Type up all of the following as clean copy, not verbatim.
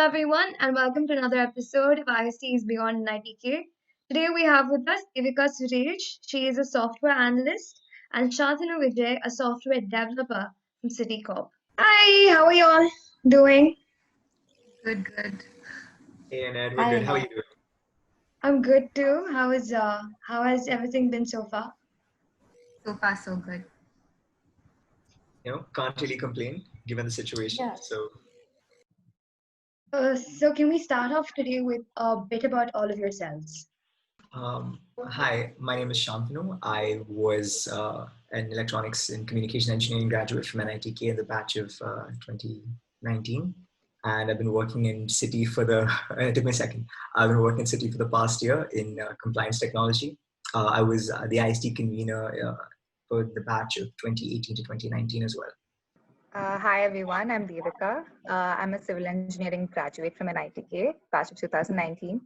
everyone, and welcome to another episode of ISTE's Beyond NITK. Today we have with us Devika Suresh. She is a software analyst, and Shantanu Vijay, a software developer from Citi Corp. Hi, how are you all doing? Good, good. Hey, Annette, we're good. How are you doing? I'm good too. How has everything been so far? So far, so good. Can't really complain given the situation. Yeah. So, So can we start off today with a bit about all of yourselves? hi, my name is Shantanu. I was an electronics and communication engineering graduate from NITK in the batch of 2019. And I've been working in Citi for the, it took me a second. I've been working in Citi for the past year in compliance technology. I was the ISTE convener for the batch of 2018 to 2019 as well. Hi everyone, I'm Devika. I'm a civil engineering graduate from NITK, batch of 2019.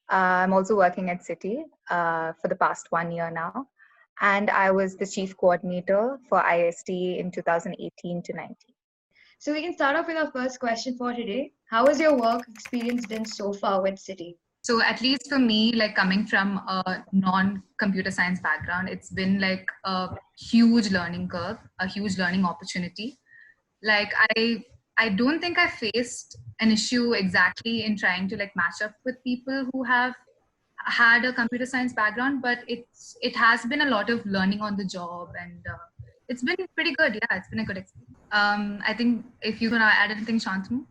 I'm also working at Citi for the past 1 year now. And I was the chief coordinator for ISTE in 2018 to 19. So we can start off with our first question for today. How has your work experience been so far with Citi? So at least for me, like coming from a non-computer science background, it's been like a huge learning curve, a huge learning opportunity. Like I don't think I faced an issue exactly in trying to like match up with people who have had a computer science background, but it has been a lot of learning on the job, and it's been pretty good. Yeah, it's been a good experience. I think if you're gonna add anything, Shantanu.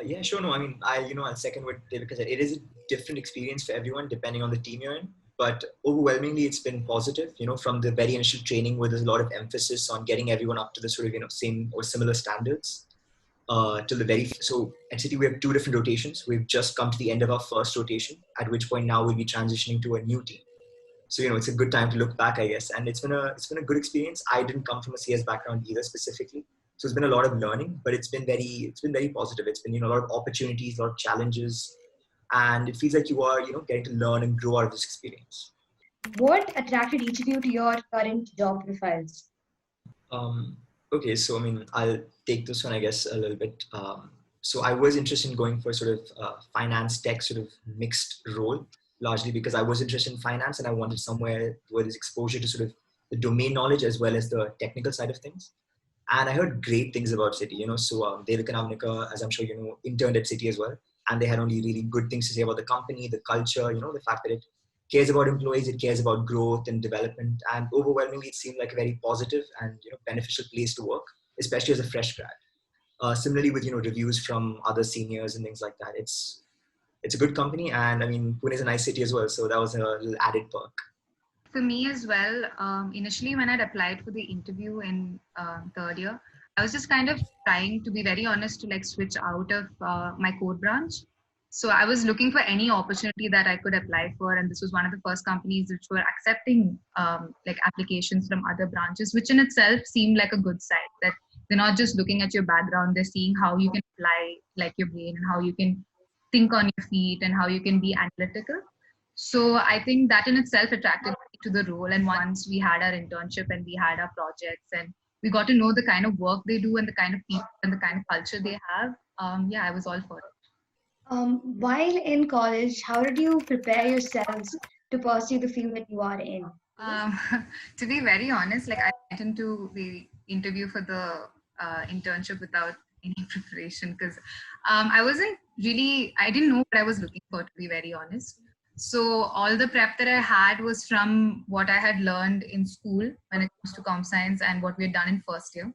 Yeah, sure. No, I mean, I'll second what Devika said. It is a different experience for everyone depending on the team you're in. But overwhelmingly, it's been positive. From the very initial training, where there's a lot of emphasis on getting everyone up to the sort of same or similar standards. Till the so at Citi we have 2 different rotations. We've just come to the end of our first rotation, at which point now we'll be transitioning to a new team. So it's a good time to look back, I guess, and it's been a good experience. I didn't come from a CS background either specifically, so it's been a lot of learning, but it's been very positive. It's been a lot of opportunities, a lot of challenges, and it feels like you are getting to learn and grow out of this experience. What attracted each of you to your current job profiles? Okay, so I mean, I'll take this one, I guess, a little bit. So I was interested in going for sort of finance tech sort of mixed role, largely because I was interested in finance and I wanted somewhere where there's exposure to sort of the domain knowledge as well as the technical side of things. And I heard great things about Citi, so Devika, as I'm sure you know, interned at Citi as well. And they had only really good things to say about the company, the culture, the fact that it cares about employees, it cares about growth and development. And overwhelmingly, it seemed like a very positive and beneficial place to work, especially as a fresh grad. Similarly with, reviews from other seniors and things like that. It's a good company. And I mean, Pune is a nice city as well. So that was a little added perk. For me as well, initially when I'd applied for the interview in third year, I was just kind of trying, to be very honest, to like switch out of my core branch. So I was looking for any opportunity that I could apply for, and this was one of the first companies which were accepting like applications from other branches, which in itself seemed like a good sign, that they're not just looking at your background, they're seeing how you can apply like your brain and how you can think on your feet and how you can be analytical. So I think that in itself attracted me to the role. And once we had our internship and we had our projects and we got to know the kind of work they do and the kind of people and the kind of culture they have, yeah, I was all for it. While in college, how did you prepare yourselves to pursue the field that you are in? To be very honest, like I went into the interview for the internship without any preparation because I didn't know what I was looking for, to be very honest. So all the prep that I had was from what I had learned in school when it comes to comp science and what we had done in first year.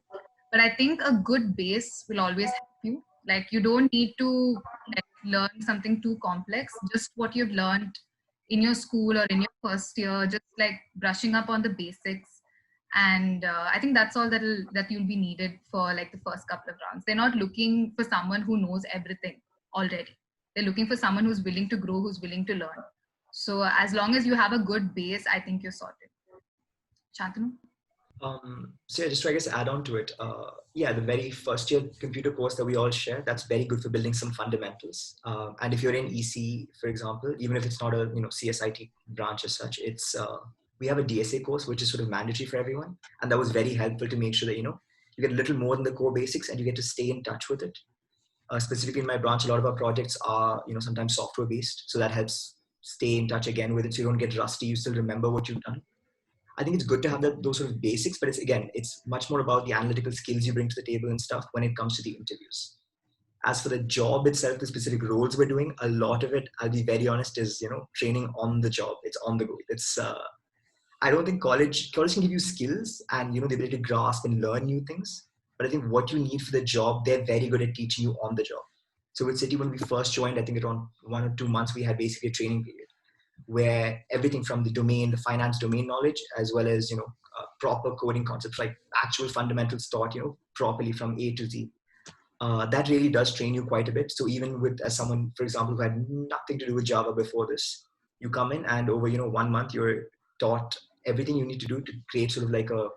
But I think a good base will always help you. Like you don't need to learn something too complex. Just what you've learned in your school or in your first year, just like brushing up on the basics. And I think that's all that you'll be needed for like the first couple of rounds. They're not looking for someone who knows everything already. They're looking for someone who's willing to grow, who's willing to learn. So as long as you have a good base, I think you're sorted. Shantanu? So yeah, just to I guess add on to it, yeah, the very first year computer course that we all share, that's very good for building some fundamentals. And if you're in EC, for example, even if it's not a CSIT branch as such, it's we have a DSA course which is sort of mandatory for everyone, and that was very helpful to make sure that you get a little more than the core basics and you get to stay in touch with it. Specifically in my branch, a lot of our projects are, sometimes software based. So that helps stay in touch again with it. So you don't get rusty. You still remember what you've done. I think it's good to have those sort of basics, but it's much more about the analytical skills you bring to the table and stuff when it comes to the interviews. As for the job itself, the specific roles we're doing, a lot of it, I'll be very honest, is, training on the job. It's on the go. I don't think college can give you skills and, the ability to grasp and learn new things. But I think what you need for the job, they're very good at teaching you on the job. So with Citi, when we first joined, I think around 1 or 2 months, we had basically a training period where everything from the finance domain knowledge, as well as, proper coding concepts, like actual fundamentals taught, properly from A to Z. That really does train you quite a bit. So even as someone, for example, who had nothing to do with Java before this, you come in and over, 1 month, you're taught everything you need to do to create sort of like a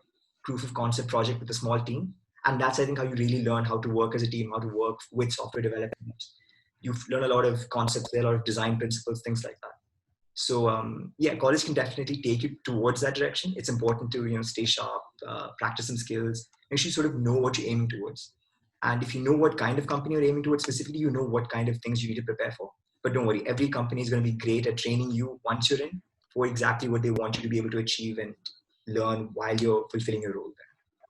proof of concept project with a small team. And that's, I think, how you really learn how to work as a team, how to work with software development. You learn a lot of concepts there, a lot of design principles, things like that. So college can definitely take you towards that direction. It's important to stay sharp, practice some skills, make sure you sort of know what you're aiming towards. And if you know what kind of company you're aiming towards specifically, you know what kind of things you need to prepare for. But don't worry, every company is going to be great at training you once you're in for exactly what they want you to be able to achieve and learn while you're fulfilling your role there.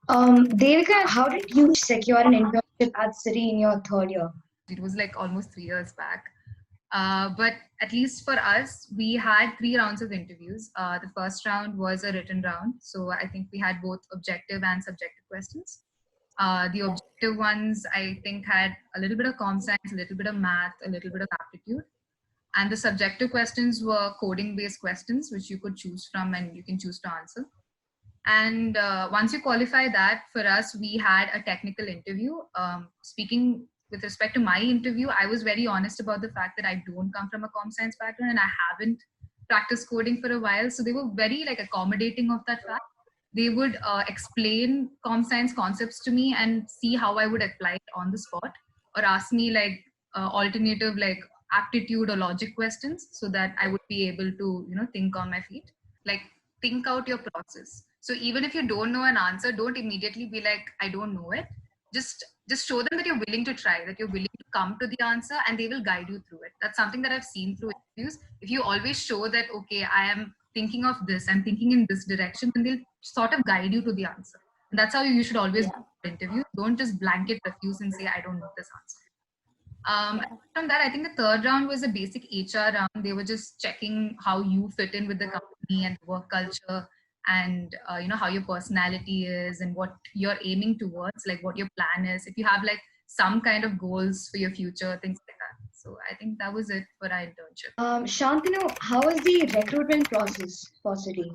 Devika, how did you secure an internship at Citi in your third year? It was like almost 3 years back. But at least for us, we had 3 rounds of interviews. The first round was a written round. So I think we had both objective and subjective questions. The objective ones, I think, had a little bit of comp science, a little bit of math, a little bit of aptitude. And the subjective questions were coding-based questions, which you could choose from and you can choose to answer. And once you qualify that, for us, we had a technical interview. Speaking with respect to my interview, I was very honest about the fact that I don't come from a comp science background and I haven't practiced coding for a while. So they were very accommodating of that fact. They would explain comp science concepts to me and see how I would apply it on the spot, or ask me alternative aptitude or logic questions so that I would be able to think on my feet, think out your process. So even if you don't know an answer, don't immediately be like, I don't know it. Just show them that you're willing to try, that you're willing to come to the answer, and they will guide you through it. That's something that I've seen through interviews. If you always show that, okay, I am thinking of this, I'm thinking in this direction, then they'll sort of guide you to the answer. And that's how you should always do interviews. Don't just blanket refuse and say, I don't know this answer. From that, I think the third round was a basic HR round. They were just checking how you fit in with the company and work culture, and how your personality is and what you're aiming towards, what your plan is, if you have some kind of goals for your future, things like that. So I think that was it for our internship. Shantanu, how was the recruitment process for Citi?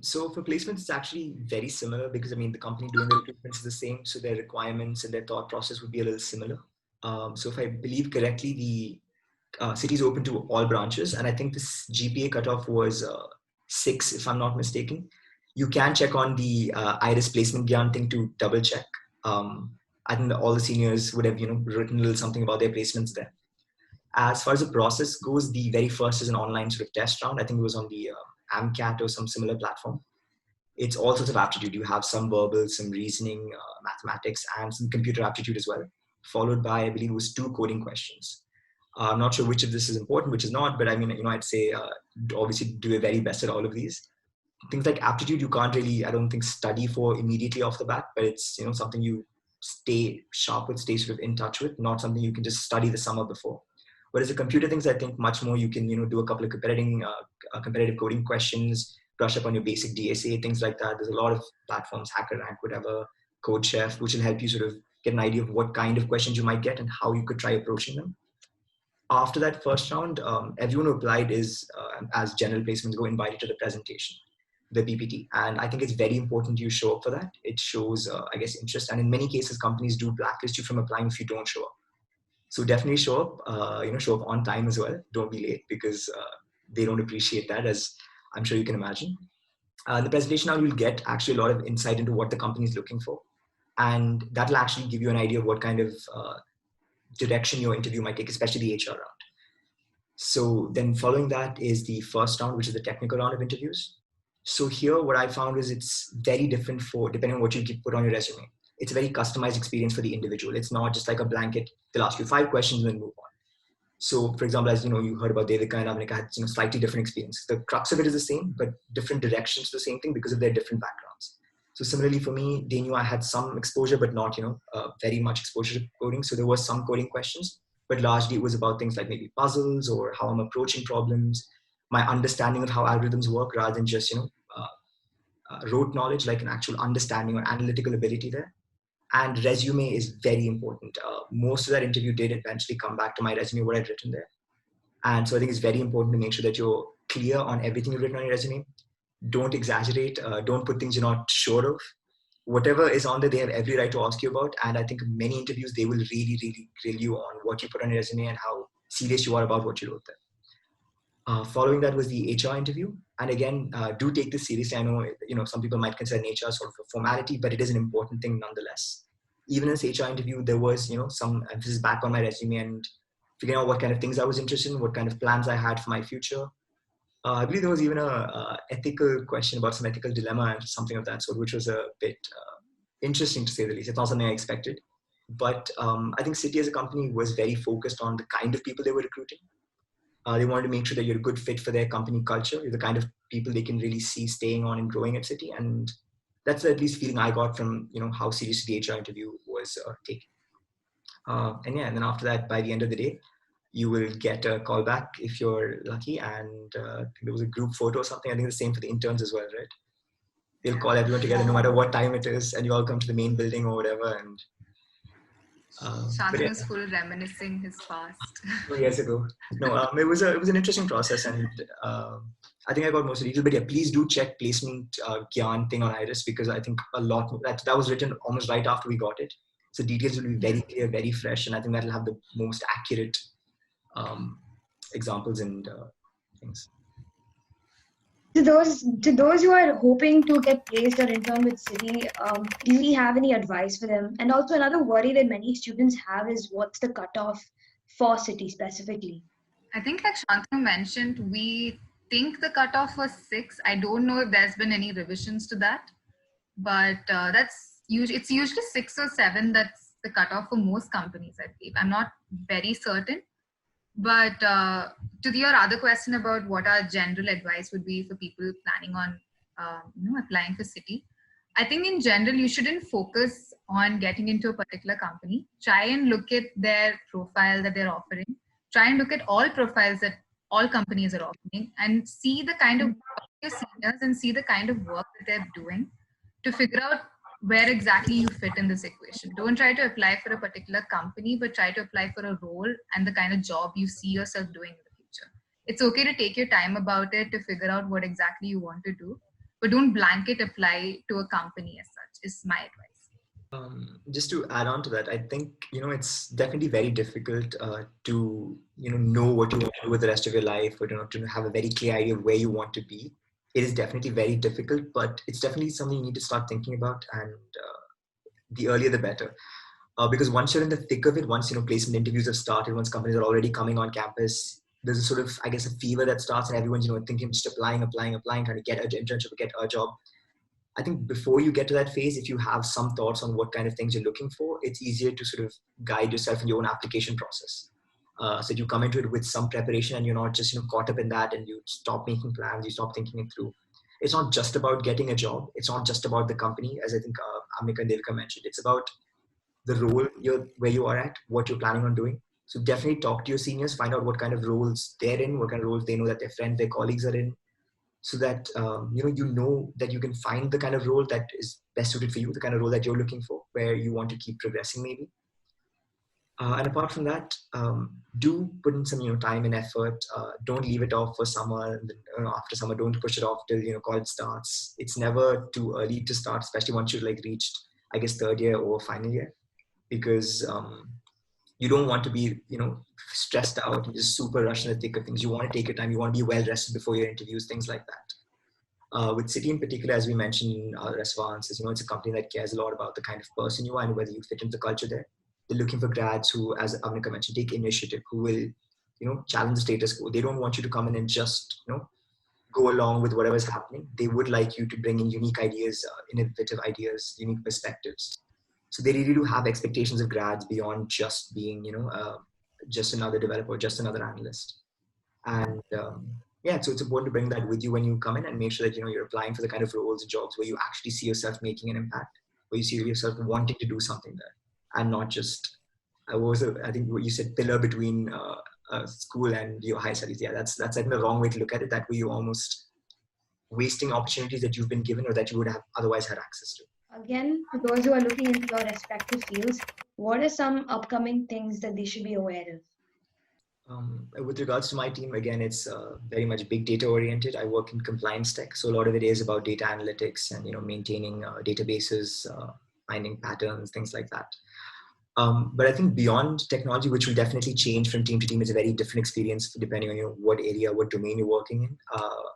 So for placements, it's actually very similar because the company doing the recruitments is the same, so their requirements and their thought process would be a little similar. So if I believe correctly, the Citi is open to all branches, and I think this GPA cutoff was 6, if I'm not mistaken. You can check on the IRIS placement Gyan thing to double check. I think all the seniors would have written a little something about their placements there. As far as the process goes, the very first is an online sort of test round. I think it was on the AMCAT or some similar platform. It's all sorts of aptitude. You have some verbal, some reasoning, mathematics, and some computer aptitude as well, followed by, I believe it was 2 coding questions. I'm not sure which of this is important, which is not, but I'd say obviously do your very best at all of these. Things like aptitude, you can't really, I don't think, study for immediately off the bat, but it's, something you stay sharp with, stay sort of in touch with, not something you can just study the summer before. Whereas the computer things, I think much more you can, do a couple of competitive coding questions, brush up on your basic DSA, things like that. There's a lot of platforms, HackerRank, whatever, CodeChef, which will help you sort of get an idea of what kind of questions you might get and how you could try approaching them. After that first round, everyone who applied is, as general placements go, invited to the presentation, the PPT. And I think it's very important you show up for that. It shows, interest. And in many cases, companies do blacklist you from applying if you don't show up. So definitely show up, show up on time as well. Don't be late, because they don't appreciate that, as I'm sure you can imagine. The presentation now, you'll get actually a lot of insight into what the company is looking for. And that'll actually give you an idea of what kind of direction your interview might take, especially the HR round. So then following that is the first round, which is the technical round of interviews. So here, what I found is it's very different depending on what you put on your resume. it's a very customized experience for the individual. It's not just like a blanket, they'll ask you 5 questions and then move on. So, for example, as you heard about Devika and Avnika had slightly different experiences. The crux of it is the same, but different directions to the same thing because of their different backgrounds. So similarly for me, they knew I had some exposure, but not very much exposure to coding. So there was some coding questions, but largely it was about things like maybe puzzles or how I'm approaching problems, my understanding of how algorithms work, rather than just rote knowledge, like an actual understanding or analytical ability there. And resume is very important. Most of that interview did eventually come back to my resume, what I'd written there. And so I think it's very important to make sure that you're clear on everything you've written on your resume. Don't exaggerate. Don't put things you're not sure of. Whatever is on there, they have every right to ask you about. And I think many interviews, they will really, really grill you on what you put on your resume and how serious you are about what you wrote there. Following that was the HR interview. And again, do take this seriously. I know, some people might consider an HR sort of a formality, but it is an important thing nonetheless. Even in this HR interview, there was, some emphasis back on my resume and figuring out what kind of things I was interested in, what kind of plans I had for my future. I believe there was even a ethical question about some ethical dilemma and something of that sort, which was a bit interesting to say the least. It's not something I expected. But I think Citi as a company was very focused on the kind of people they were recruiting. They wanted to make sure that you're a good fit for their company culture. You're the kind of people they can really see staying on and growing at Citi. And that's the at least feeling I got from, how seriously the HR interview was taken. And then after that, by the end of the day, you will get a call back if you're lucky. And I think there was a group photo or something. I think the same for the interns as well, right? They'll call everyone together no matter what time it is, and you all come to the main building or whatever. And Shantanu's full reminiscing his past. 2 years ago. No, it was an interesting process, and I think I got most of the details. But yeah, please do check placement Gyan thing on Iris, because I think a lot that was written almost right after we got it. So details will be very clear, very fresh, and I think that'll have the most accurate examples and things. To those who are hoping to get placed or intern with Citi, do you have any advice for them? And also another worry that many students have is what's the cutoff for Citi specifically? I think like Shantanu mentioned, we think the cutoff was 6. I don't know if there's been any revisions to that, but it's usually 6 or 7. That's the cutoff for most companies, I believe. I'm not very certain. But to your other question about what our general advice would be for people planning on applying for Citi, I think in general you shouldn't focus on getting into a particular company. Try and look at their profile that they're offering. Try and look at all profiles that all companies are offering, and see the kind of work your seniors and see the kind of work that they're doing to figure out where exactly you fit in this equation. Don't try to apply for a particular company, but try to apply for a role and the kind of job you see yourself doing in the future. It's okay to take your time about it to figure out what exactly you want to do, but don't blanket apply to a company as such, is my advice. Just to add on to that, I think, it's definitely very difficult to, know what you want to do with the rest of your life, or to have a very clear idea of where you want to be. It is definitely very difficult, but it's definitely something you need to start thinking about, and the earlier the better. Because once you're in the thick of it, once placement interviews have started, once companies are already coming on campus, there's a sort of, I guess, a fever that starts, and everyone's thinking just applying, trying to get an internship, get a job. I think before you get to that phase, if you have some thoughts on what kind of things you're looking for, it's easier to sort of guide yourself in your own application process. So that you come into it with some preparation, and you're not just caught up in that, and you stop making plans, you stop thinking it through. It's not just about getting a job. It's not just about the company, as I think Amika and Devika mentioned. It's about the role where you are at, what you're planning on doing. So definitely talk to your seniors, find out what kind of roles they're in, what kind of roles they know that their friends, their colleagues are in, so that you know that you can find the kind of role that is best suited for you, the kind of role that you're looking for, where you want to keep progressing maybe. And apart from that, do put in some time and effort. Don't leave it off for summer. And then, after summer, don't push it off till college starts. It's never too early to start, especially once you've reached, I guess, third year or final year, because you don't want to be stressed out and just super rush in the thick of things. You want to take your time. You want to be well rested before your interviews, things like that. With Citi in particular, as we mentioned in our responses, it's a company that cares a lot about the kind of person you are and whether you fit into the culture there. They're looking for grads who, as Avnika mentioned, take initiative, who will, challenge the status quo. They don't want you to come in and just, go along with whatever's happening. They would like you to bring in unique ideas, innovative ideas, unique perspectives. So they really do have expectations of grads beyond just being, just another developer, just another analyst. And yeah, so it's important to bring that with you when you come in and make sure that, you're applying for the kind of roles and jobs where you actually see yourself making an impact, where you see yourself wanting to do something there, and not just, I think what you said, pillar between school and your high studies. Yeah, that's I think the wrong way to look at it. That way you're almost wasting opportunities that you've been given or that you would have otherwise had access to. Again, for those who are looking into your respective fields, what are some upcoming things that they should be aware of? With regards to my team, again, it's very much big data oriented. I work in compliance tech, so a lot of it is about data analytics and maintaining databases, finding patterns, things like that. But I think beyond technology, which will definitely change from team to team, it's a very different experience depending on what area, what domain you're working in.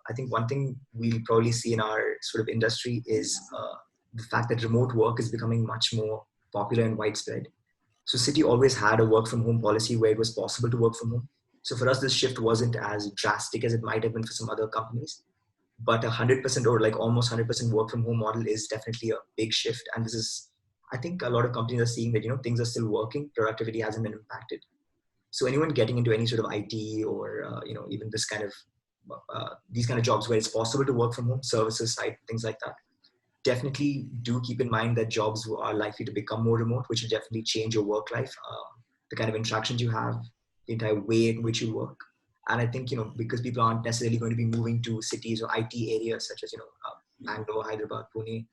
I think one thing we'll probably see in our sort of industry is the fact that remote work is becoming much more popular and widespread. So Citi always had a work from home policy where it was possible to work from home. So for us, this shift wasn't as drastic as it might have been for some other companies. But 100% or like almost 100% work from home model is definitely a big shift. And this is, I think a lot of companies are seeing that, things are still working, productivity hasn't been impacted. So anyone getting into any sort of IT or, even this kind of, these kind of jobs where it's possible to work from home, services side, things like that, definitely do keep in mind that jobs are likely to become more remote, which will definitely change your work life, the kind of interactions you have, the entire way in which you work. And I think, because people aren't necessarily going to be moving to cities or IT areas such as, Bangalore, Hyderabad, Pune,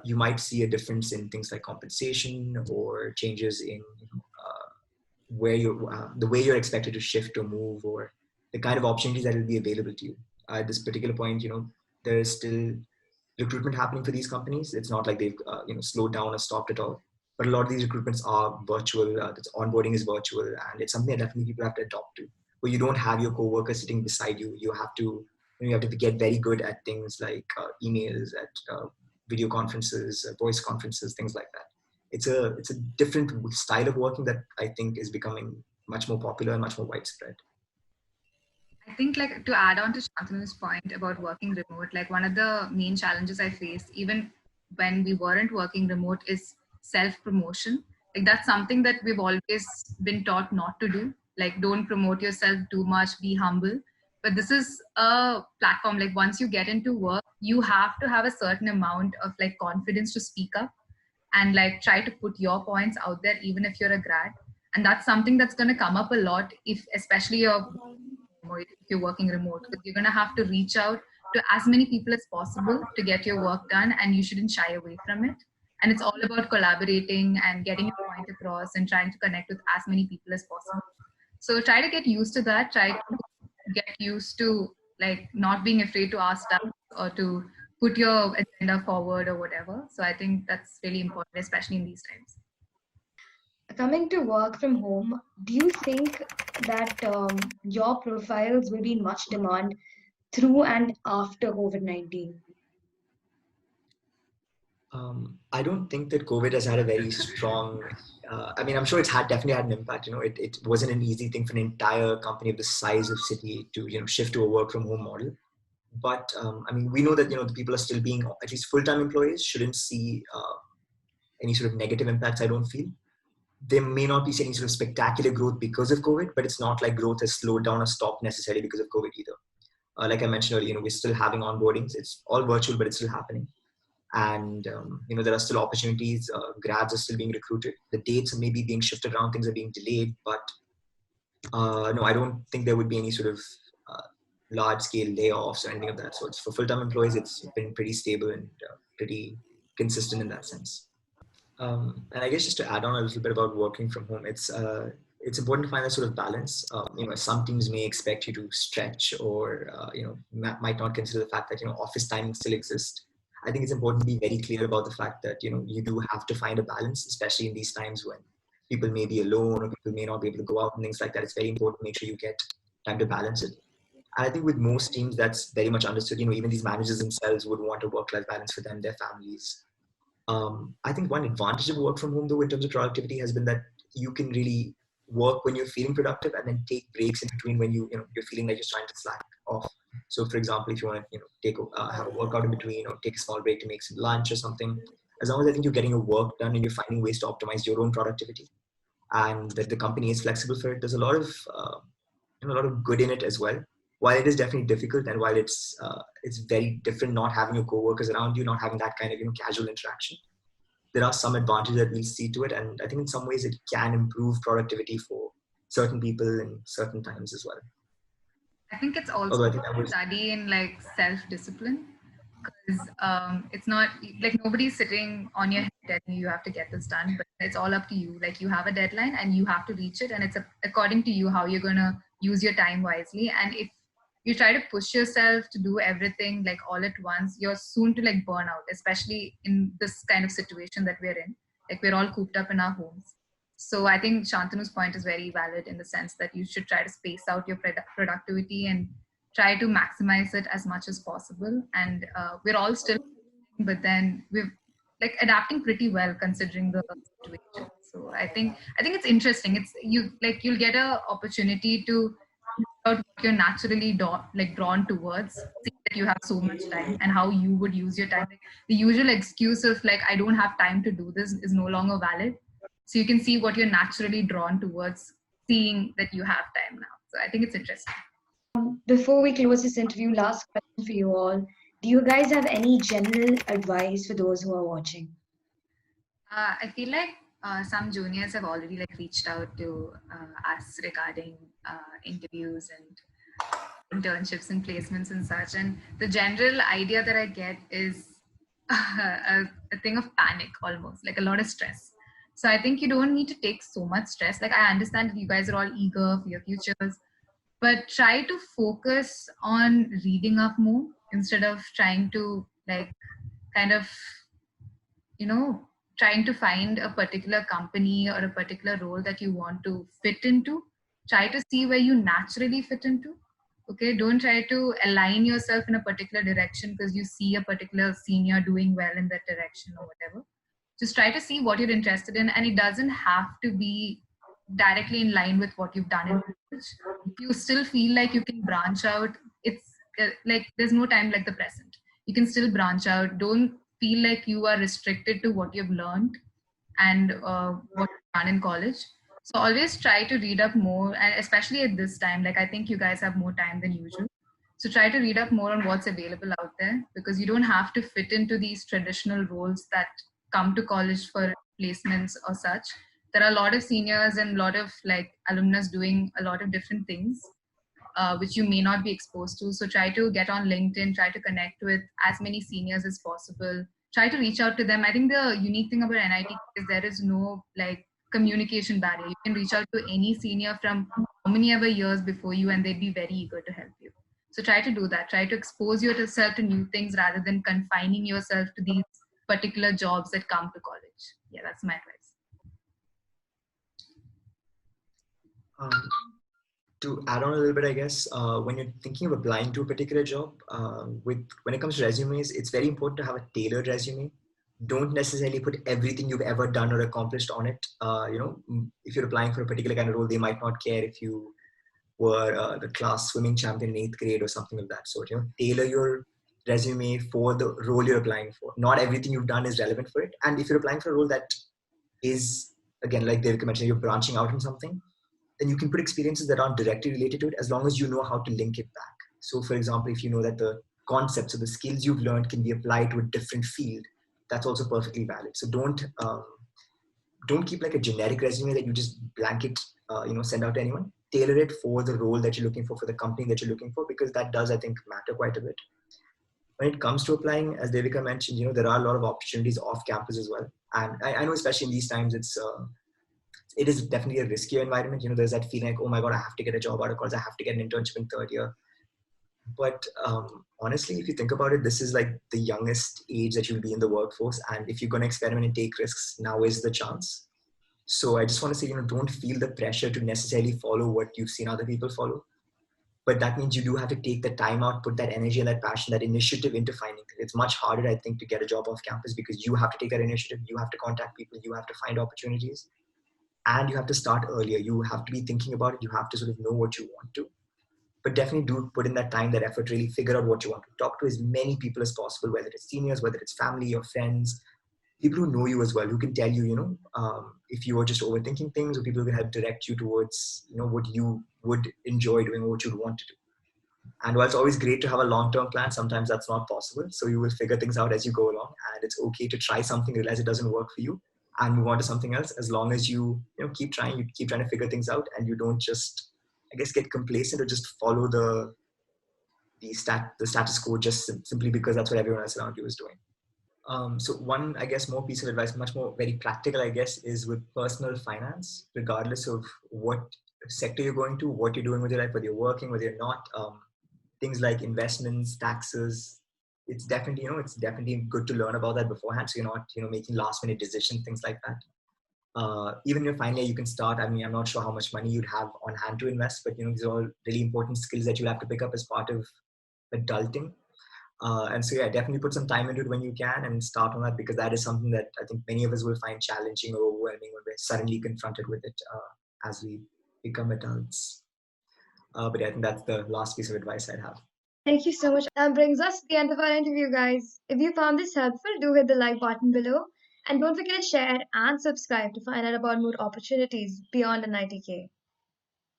you might see a difference in things like compensation or changes in where you're, the way you're expected to shift or move, or the kind of opportunities that will be available to you. At this particular point, there is still recruitment happening for these companies. It's not like they've slowed down or stopped at all. But a lot of these recruitments are virtual. This onboarding is virtual, and it's something that definitely people have to adopt to. Where you don't have your coworker sitting beside you, you have to get very good at things like emails, at video conferences, voice conferences, things like that. It's a different style of working that I think is becoming much more popular and much more widespread. I think, like, to add on to Shantanu's point about working remote, like one of the main challenges I faced even when we weren't working remote is self-promotion. Like that's something that we've always been taught not to do. Like don't promote yourself too much, be humble. But this is a platform, like once you get into work, you have to have a certain amount of like confidence to speak up and like try to put your points out there, even if you're a grad. And that's something that's going to come up a lot if especially if you're working remote, because you're going to have to reach out to as many people as possible to get your work done, and you shouldn't shy away from it. And it's all about collaborating and getting your point across and trying to connect with as many people as possible. So try to get used to that. Try to get used to like not being afraid to ask stuff or to put your agenda forward or whatever. So I think that's really important, especially in these times. Coming to work from home, do you think that your profiles will be in much demand through and after COVID-19? I don't think that COVID has had a very strong, I mean, I'm sure it's definitely had an impact. It wasn't an easy thing for an entire company of the size of Citi to, shift to a work from home model. But I mean, we know that, the people are still being, at least full-time employees shouldn't see any sort of negative impacts, I don't feel. There may not be any sort of spectacular growth because of COVID, but it's not like growth has slowed down or stopped necessarily because of COVID either. Like I mentioned earlier, we're still having onboardings. It's all virtual, but it's still happening. And there are still opportunities. Grads are still being recruited. The dates may be being shifted around. Things are being delayed, but no, I don't think there would be any sort of large-scale layoffs or anything of that sort. For full-time employees, it's been pretty stable and pretty consistent in that sense. And I guess just to add on a little bit about working from home, it's important to find that sort of balance. Some teams may expect you to stretch or might not consider the fact that office timing still exists. I think it's important to be very clear about the fact that you do have to find a balance, especially in these times when people may be alone or people may not be able to go out and things like that. It's very important to make sure you get time to balance it. And I think with most teams, that's very much understood. Even these managers themselves would want a work-life balance for them, their families. I think one advantage of work from home, though, in terms of productivity, has been that you can really work when you're feeling productive and then take breaks in between when you're feeling like you're trying to slack off. So, for example, if you want to take have a workout in between or take a small break to make some lunch or something, as long as I think you're getting your work done and you're finding ways to optimize your own productivity, and that the company is flexible for it, there's a lot of a lot of good in it as well. While it is definitely difficult, and while it's very different not having your coworkers around you, not having that kind of casual interaction, there are some advantages that we'll see to it, and I think in some ways it can improve productivity for certain people in certain times as well. I think it's also Although I think that was study in like self-discipline, because it's not like nobody's sitting on your head telling you have to get this done, but it's all up to you. Like you have a deadline and you have to reach it, and it's according to you how you're gonna use your time wisely. And if you try to push yourself to do everything like all at once, you're soon to like burn out, especially in this kind of situation that we're in. Like we're all cooped up in our homes. So I think Shantanu's point is very valid in the sense that you should try to space out your productivity and try to maximize it as much as possible. And we're all still, but then we're like adapting pretty well considering the situation. So I think it's interesting. It's you'll get a opportunity to out what you're naturally drawn towards, see that you have so much time and how you would use your time. Like, the usual excuse of like I don't have time to do this is no longer valid. So you can see what you're naturally drawn towards, seeing that you have time now. So I think it's interesting. Before we close this interview, last question for you all. Do you guys have any general advice for those who are watching? I feel like some juniors have already like reached out to us regarding interviews and internships and placements and such. And the general idea that I get is a thing of panic, almost like a lot of stress. So I think you don't need to take so much stress. Like I understand that you guys are all eager for your futures, but try to focus on reading up more instead of trying to like kind of trying to find a particular company or a particular role that you want to fit into. Try to see where you naturally fit into. Okay, don't try to align yourself in a particular direction because you see a particular senior doing well in that direction or whatever. Just try to see what you're interested in, and it doesn't have to be directly in line with what you've done in college. If you still feel like you can branch out, it's like there's no time like the present. You can still branch out. Don't feel like you are restricted to what you've learned and what you've done in college. So always try to read up more, and especially at this time, like I think you guys have more time than usual. So try to read up more on what's available out there, because you don't have to fit into these traditional roles that come to college for placements or such. There are a lot of seniors and a lot of like alumnus doing a lot of different things, which you may not be exposed to. So try to get on LinkedIn, try to connect with as many seniors as possible. Try to reach out to them. I think the unique thing about NITK is there is no like communication barrier. You can reach out to any senior from how many ever years before you, and they'd be very eager to help you. So try to do that. Try to expose yourself to new things rather than confining yourself to these particular jobs that come to college. Yeah, that's my advice. To add on a little bit, I guess, when you're thinking of applying to a particular job, when it comes to resumes, it's very important to have a tailored resume. Don't necessarily put everything you've ever done or accomplished on it. If you're applying for a particular kind of role, they might not care if you were the class swimming champion in 8th grade or something of that sort. Tailor your resume for the role you're applying for. Not everything you've done is relevant for it. And if you're applying for a role that is, again, like Devika mentioned, you're branching out on something, then you can put experiences that aren't directly related to it, as long as you know how to link it back. So for example, if you know that the concepts or the skills you've learned can be applied to a different field, that's also perfectly valid. So don't keep like a generic resume that you just blanket, send out to anyone. Tailor it for the role that you're looking for the company that you're looking for, because that does, I think, matter quite a bit. When it comes to applying, as Devika mentioned, there are a lot of opportunities off campus as well. And I know, especially in these times, it is definitely a riskier environment. There's that feeling like, oh my God, I have to get a job out of college. I have to get an internship in 3rd year. But honestly, if you think about it, this is like the youngest age that you'll be in the workforce. And if you're going to experiment and take risks, now is the chance. So I just want to say, don't feel the pressure to necessarily follow what you've seen other people follow. But that means you do have to take the time out, put that energy and that passion, that initiative into finding things. It's much harder, I think, to get a job off campus, because you have to take that initiative. You have to contact people. You have to find opportunities. And you have to start earlier. You have to be thinking about it. You have to sort of know what you want to. But definitely do put in that time, that effort, really figure out what you want to. Talk to as many people as possible, whether it's seniors, whether it's family or friends. people who know you as well, who can tell you, if you are just overthinking things, or people who can help direct you towards, what you would enjoy doing, or what you'd want to do. And while it's always great to have a long-term plan, sometimes that's not possible. So you will figure things out as you go along, and it's okay to try something, realize it doesn't work for you, and move on to something else. As long as you keep trying, you keep trying to figure things out, and you don't just, I guess, get complacent or just follow the status quo just simply because that's what everyone else around you is doing. So one, I guess, more piece of advice, much more very practical, I guess, is with personal finance, regardless of what sector you're going to, what you're doing with your life, whether you're working, whether you're not. Things like investments, taxes. It's definitely good to learn about that beforehand, so you're not making last minute decisions, things like that. Even in your final year, you can start. I mean, I'm not sure how much money you'd have on hand to invest, but these are all really important skills that you'll have to pick up as part of adulting. And so, yeah, definitely put some time into it when you can and start on that, because that is something that I think many of us will find challenging or overwhelming when we're suddenly confronted with it as we become adults. But yeah, I think that's the last piece of advice I'd have. Thank you so much. That brings us to the end of our interview, guys. If you found this helpful, do hit the like button below. And don't forget to share and subscribe to find out about more opportunities beyond an ITK.